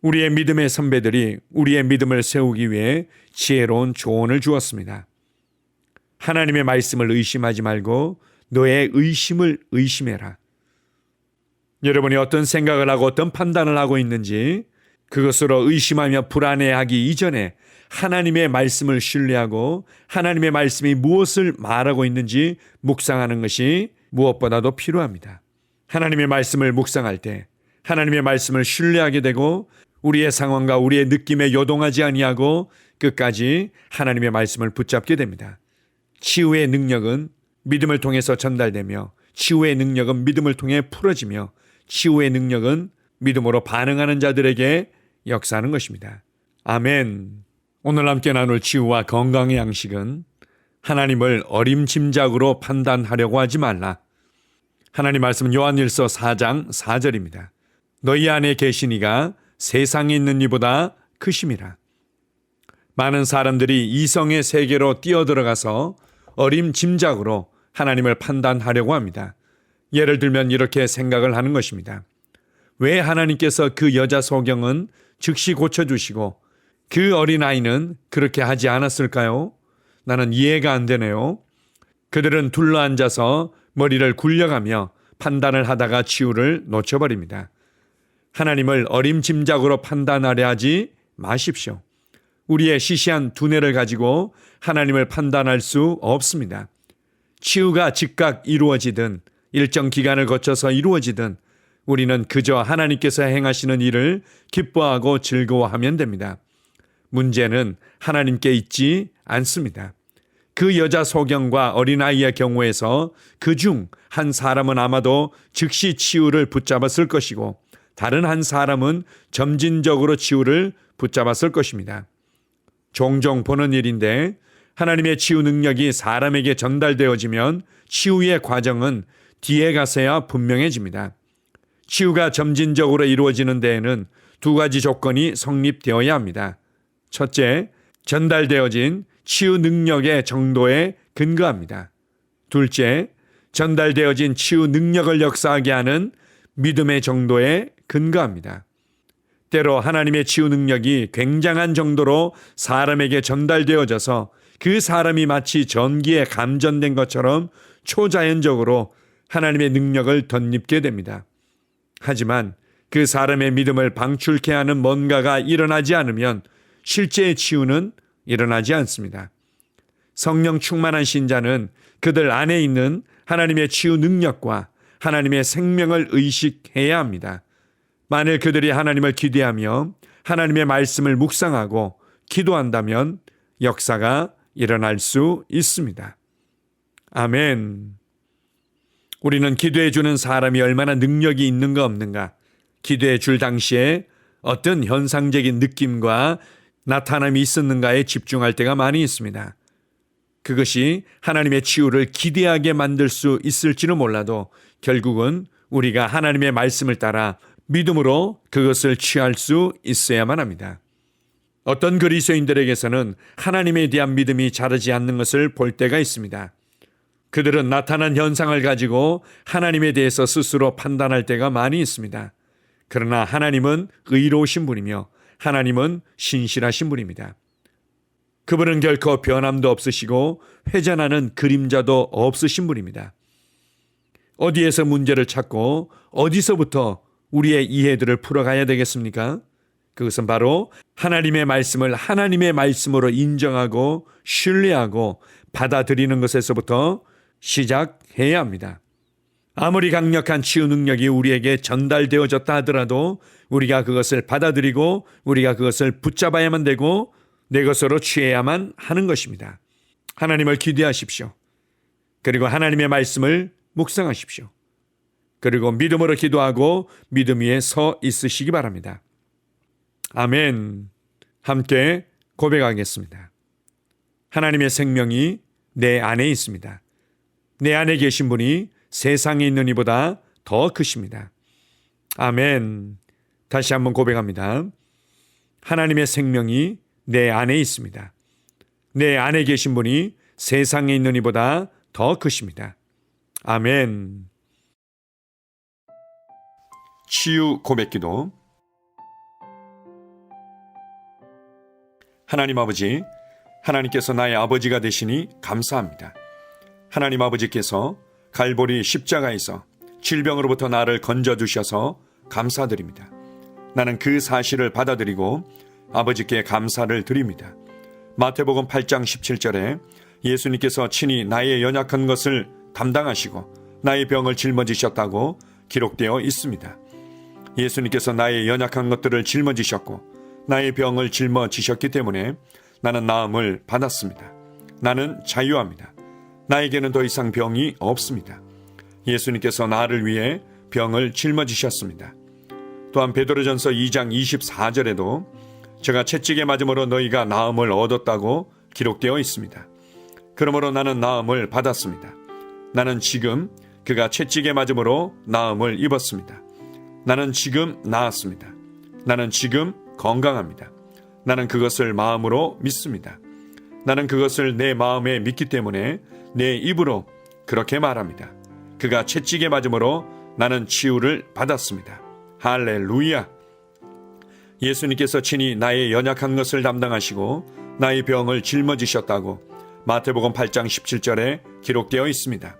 우리의 믿음의 선배들이 우리의 믿음을 세우기 위해 지혜로운 조언을 주었습니다. 하나님의 말씀을 의심하지 말고 너의 의심을 의심해라. 여러분이 어떤 생각을 하고 어떤 판단을 하고 있는지 그것으로 의심하며 불안해하기 이전에 하나님의 말씀을 신뢰하고 하나님의 말씀이 무엇을 말하고 있는지 묵상하는 것이 무엇보다도 필요합니다. 하나님의 말씀을 묵상할 때 하나님의 말씀을 신뢰하게 되고 우리의 상황과 우리의 느낌에 요동하지 아니하고 끝까지 하나님의 말씀을 붙잡게 됩니다. 치유의 능력은 믿음을 통해서 전달되며 치유의 능력은 믿음을 통해 풀어지며 치유의 능력은 믿음으로 반응하는 자들에게 역사하는 것입니다. 아멘. 오늘 함께 나눌 치유와 건강의 양식은 하나님을 어림짐작으로 판단하려고 하지 말라. 하나님 말씀은 요한일서 4장 4절입니다. 너희 안에 계신 이가 세상에 있는 이보다 크심이라. 많은 사람들이 이성의 세계로 뛰어들어가서 어림짐작으로 하나님을 판단하려고 합니다. 예를 들면 이렇게 생각을 하는 것입니다. 왜 하나님께서 그 여자 소경은 즉시 고쳐주시고 그 어린아이는 그렇게 하지 않았을까요? 나는 이해가 안 되네요. 그들은 둘러앉아서 머리를 굴려가며 판단을 하다가 치유를 놓쳐버립니다. 하나님을 어림짐작으로 판단하려 하지 마십시오. 우리의 시시한 두뇌를 가지고 하나님을 판단할 수 없습니다. 치유가 즉각 이루어지든 일정 기간을 거쳐서 이루어지든 우리는 그저 하나님께서 행하시는 일을 기뻐하고 즐거워하면 됩니다. 문제는 하나님께 있지 않습니다. 그 여자 소경과 어린아이의 경우에서 그중 한 사람은 아마도 즉시 치유를 붙잡았을 것이고 다른 한 사람은 점진적으로 치유를 붙잡았을 것입니다. 종종 보는 일인데 하나님의 치유 능력이 사람에게 전달되어지면 치유의 과정은 뒤에 가서야 분명해집니다. 치유가 점진적으로 이루어지는 데에는 두 가지 조건이 성립되어야 합니다. 첫째, 전달되어진 치유 능력의 정도에 근거합니다. 둘째, 전달되어진 치유 능력을 역사하게 하는 믿음의 정도에 근거합니다. 때로 하나님의 치유 능력이 굉장한 정도로 사람에게 전달되어져서 그 사람이 마치 전기에 감전된 것처럼 초자연적으로 하나님의 능력을 덧입게 됩니다. 하지만 그 사람의 믿음을 방출케 하는 뭔가가 일어나지 않으면 실제의 치유는 일어나지 않습니다. 성령 충만한 신자는 그들 안에 있는 하나님의 치유 능력과 하나님의 생명을 의식해야 합니다. 만일 그들이 하나님을 기대하며 하나님의 말씀을 묵상하고 기도한다면 역사가 일어날 수 있습니다. 아멘. 우리는 기도해 주는 사람이 얼마나 능력이 있는가 없는가, 기도해 줄 당시에 어떤 현상적인 느낌과 나타남이 있었는가에 집중할 때가 많이 있습니다. 그것이 하나님의 치유를 기대하게 만들 수 있을지는 몰라도 결국은 우리가 하나님의 말씀을 따라 믿음으로 그것을 취할 수 있어야만 합니다. 어떤 그리스도인들에게서는 하나님에 대한 믿음이 자라지 않는 것을 볼 때가 있습니다. 그들은 나타난 현상을 가지고 하나님에 대해서 스스로 판단할 때가 많이 있습니다. 그러나 하나님은 의로우신 분이며 하나님은 신실하신 분입니다. 그분은 결코 변함도 없으시고 회전하는 그림자도 없으신 분입니다. 어디에서 문제를 찾고 어디서부터 우리의 이해들을 풀어가야 되겠습니까? 그것은 바로 하나님의 말씀을 하나님의 말씀으로 인정하고 신뢰하고 받아들이는 것에서부터 시작해야 합니다. 아무리 강력한 치유 능력이 우리에게 전달되어졌다 하더라도 우리가 그것을 받아들이고 우리가 그것을 붙잡아야만 되고 내 것으로 취해야만 하는 것입니다. 하나님을 기대하십시오. 그리고 하나님의 말씀을 묵상하십시오. 그리고 믿음으로 기도하고 믿음 위에 서 있으시기 바랍니다. 아멘. 함께 고백하겠습니다. 하나님의 생명이 내 안에 있습니다. 내 안에 계신 분이 세상에 있는 이보다 더 크십니다. 아멘. 다시 한번 고백합니다. 하나님의 생명이 내 안에 있습니다. 내 안에 계신 분이 세상에 있는 이보다 더 크십니다. 아멘. 치유 고백기도. 하나님 아버지, 하나님께서 나의 아버지가 되시니 감사합니다. 하나님 아버지께서 갈보리 십자가에서 질병으로부터 나를 건져주셔서 감사드립니다. 나는 그 사실을 받아들이고 아버지께 감사를 드립니다. 마태복음 8장 17절에 예수님께서 친히 나의 연약한 것을 담당하시고 나의 병을 짊어지셨다고 기록되어 있습니다. 예수님께서 나의 연약한 것들을 짊어지셨고 나의 병을 짊어지셨기 때문에 나는 나음을 받았습니다. 나는 자유합니다. 나에게는 더 이상 병이 없습니다. 예수님께서 나를 위해 병을 짊어지셨습니다. 또한 베드로전서 2장 24절에도 제가 채찍에 맞음으로 너희가 나음을 얻었다고 기록되어 있습니다. 그러므로 나는 나음을 받았습니다. 나는 지금 그가 채찍에 맞음으로 나음을 입었습니다. 나는 지금 나았습니다. 나는 지금 건강합니다. 나는 그것을 마음으로 믿습니다. 나는 그것을 내 마음에 믿기 때문에 내 입으로 그렇게 말합니다. 그가 채찍에 맞음으로 나는 치유를 받았습니다. 할렐루야! 예수님께서 친히 나의 연약한 것을 담당하시고 나의 병을 짊어지셨다고 마태복음 8장 17절에 기록되어 있습니다.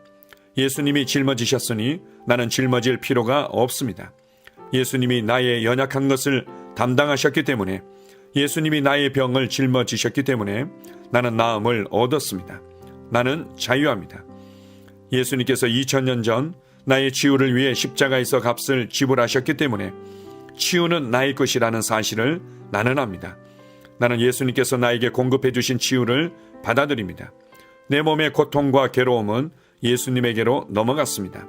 예수님이 짊어지셨으니 나는 짊어질 필요가 없습니다. 예수님이 나의 연약한 것을 담당하셨기 때문에, 예수님이 나의 병을 짊어지셨기 때문에 나는 나음을 얻었습니다. 나는 자유합니다. 예수님께서 2000년 전 나의 치유를 위해 십자가에서 값을 지불하셨기 때문에 치유는 나의 것이라는 사실을 나는 압니다. 나는 예수님께서 나에게 공급해 주신 치유를 받아들입니다. 내 몸의 고통과 괴로움은 예수님에게로 넘어갔습니다.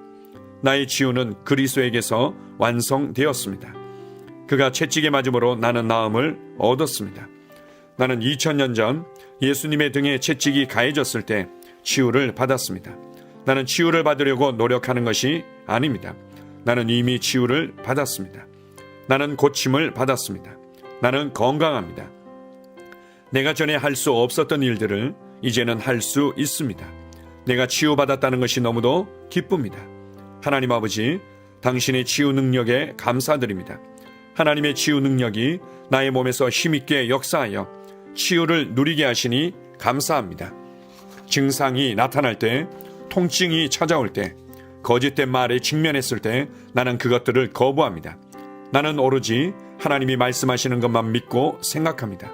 나의 치유는 그리스도에게서 완성되었습니다. 그가 채찍에 맞음으로 나는 나음을 얻었습니다. 나는 2000년 전 예수님의 등에 채찍이 가해졌을 때 치유를 받았습니다. 나는 치유를 받으려고 노력하는 것이 아닙니다. 나는 이미 치유를 받았습니다. 나는 고침을 받았습니다. 나는 건강합니다. 내가 전에 할 수 없었던 일들을 이제는 할 수 있습니다. 내가 치유받았다는 것이 너무도 기쁩니다. 하나님 아버지, 당신의 치유 능력에 감사드립니다. 하나님의 치유 능력이 나의 몸에서 힘있게 역사하여 치유를 누리게 하시니 감사합니다. 증상이 나타날 때, 통증이 찾아올 때, 거짓된 말에 직면했을 때 나는 그것들을 거부합니다. 나는 오로지 하나님이 말씀하시는 것만 믿고 생각합니다.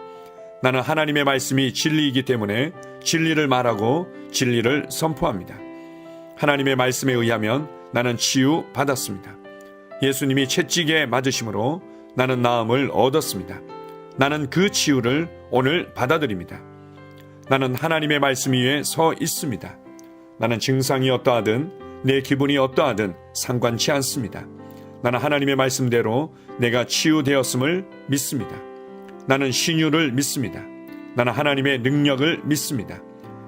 나는 하나님의 말씀이 진리이기 때문에 진리를 말하고 진리를 선포합니다. 하나님의 말씀에 의하면 나는 치유 받았습니다. 예수님이 채찍에 맞으심으로 나는 나음을 얻었습니다. 나는 그 치유를 오늘 받아들입니다. 나는 하나님의 말씀 위에 서 있습니다. 나는 증상이 어떠하든 내 기분이 어떠하든 상관치 않습니다. 나는 하나님의 말씀대로 내가 치유되었음을 믿습니다. 나는 신유를 믿습니다. 나는 하나님의 능력을 믿습니다.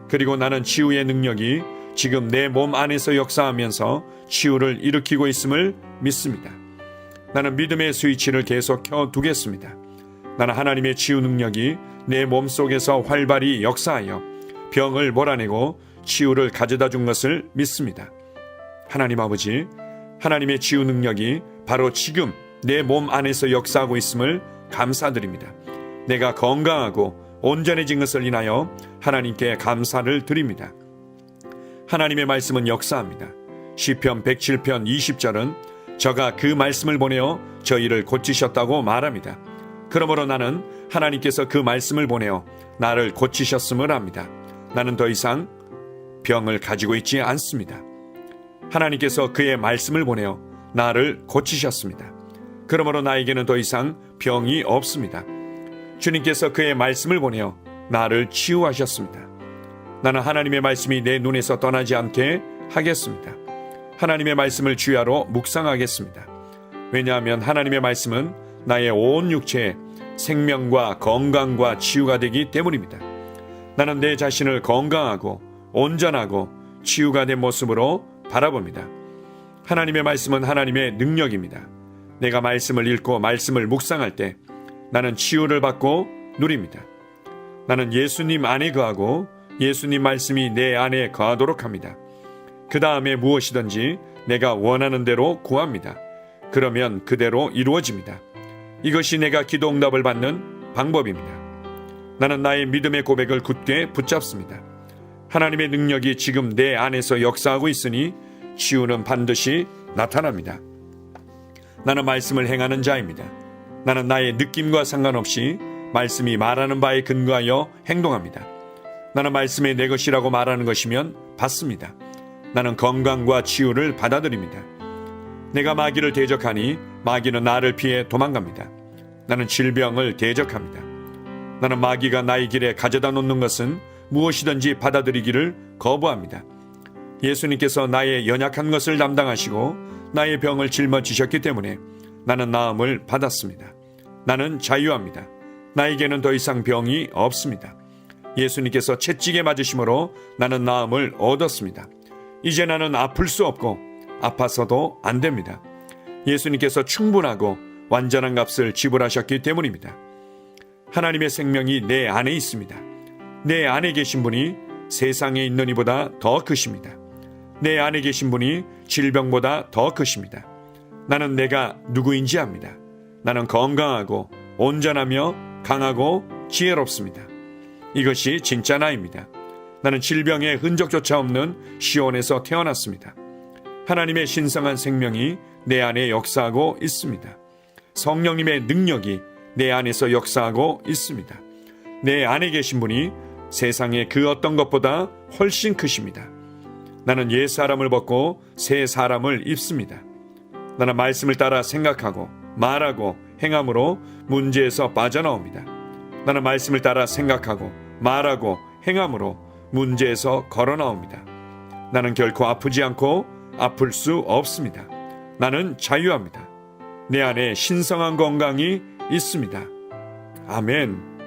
그리고 나는 치유의 능력이 지금 내 몸 안에서 역사하면서 치유를 일으키고 있음을 믿습니다. 나는 믿음의 스위치를 계속 켜두겠습니다. 나는 하나님의 치유 능력이 내 몸 속에서 활발히 역사하여 병을 몰아내고 치유를 가져다 준 것을 믿습니다. 하나님 아버지, 하나님의 치유 능력이 바로 지금 내 몸 안에서 역사하고 있음을 감사드립니다. 내가 건강하고 온전해진 것을 인하여 하나님께 감사를 드립니다. 하나님의 말씀은 역사합니다. 시편 107편 20절은 저가 그 말씀을 보내어 저희를 고치셨다고 말합니다. 그러므로 나는 하나님께서 그 말씀을 보내어 나를 고치셨음을 압니다. 나는 더 이상 병을 가지고 있지 않습니다. 하나님께서 그의 말씀을 보내어 나를 고치셨습니다. 그러므로 나에게는 더 이상 병이 없습니다. 주님께서 그의 말씀을 보내어 나를 치유하셨습니다. 나는 하나님의 말씀이 내 눈에서 떠나지 않게 하겠습니다. 하나님의 말씀을 주야로 묵상하겠습니다. 왜냐하면 하나님의 말씀은 나의 온 육체에 생명과 건강과 치유가 되기 때문입니다. 나는 내 자신을 건강하고 온전하고 치유가 된 모습으로 바라봅니다. 하나님의 말씀은 하나님의 능력입니다. 내가 말씀을 읽고 말씀을 묵상할 때 나는 치유를 받고 누립니다. 나는 예수님 안에 거하고 예수님 말씀이 내 안에 거하도록 합니다. 그 다음에 무엇이든지 내가 원하는 대로 구합니다. 그러면 그대로 이루어집니다. 이것이 내가 기도 응답을 받는 방법입니다. 나는 나의 믿음의 고백을 굳게 붙잡습니다. 하나님의 능력이 지금 내 안에서 역사하고 있으니 치유는 반드시 나타납니다. 나는 말씀을 행하는 자입니다. 나는 나의 느낌과 상관없이 말씀이 말하는 바에 근거하여 행동합니다. 나는 말씀이 내 것이라고 말하는 것이면 받습니다. 나는 건강과 치유를 받아들입니다. 내가 마귀를 대적하니 마귀는 나를 피해 도망갑니다. 나는 질병을 대적합니다. 나는 마귀가 나의 길에 가져다 놓는 것은 무엇이든지 받아들이기를 거부합니다. 예수님께서 나의 연약한 것을 담당하시고 나의 병을 짊어지셨기 때문에 나는 나음을 받았습니다. 나는 자유합니다. 나에게는 더 이상 병이 없습니다. 예수님께서 채찍에 맞으심으로 나는 나음을 얻었습니다. 이제 나는 아플 수 없고 아파서도 안 됩니다. 예수님께서 충분하고 완전한 값을 지불하셨기 때문입니다. 하나님의 생명이 내 안에 있습니다. 내 안에 계신 분이 세상에 있는 이보다 더 크십니다. 내 안에 계신 분이 질병보다 더 크십니다. 나는 내가 누구인지 압니다. 나는 건강하고 온전하며 강하고 지혜롭습니다. 이것이 진짜 나입니다. 나는 질병의 흔적조차 없는 시온에서 태어났습니다. 하나님의 신성한 생명이 내 안에 역사하고 있습니다. 성령님의 능력이 내 안에서 역사하고 있습니다. 내 안에 계신 분이 세상의 그 어떤 것보다 훨씬 크십니다. 나는 옛 사람을 벗고 새 사람을 입습니다. 나는 말씀을 따라 생각하고 말하고 행함으로 문제에서 빠져나옵니다. 나는 말씀을 따라 생각하고 말하고 행함으로 문제에서 걸어나옵니다. 나는 결코 아프지 않고 아플 수 없습니다. 나는 자유합니다. 내 안에 신성한 건강이 있습니다. 아멘.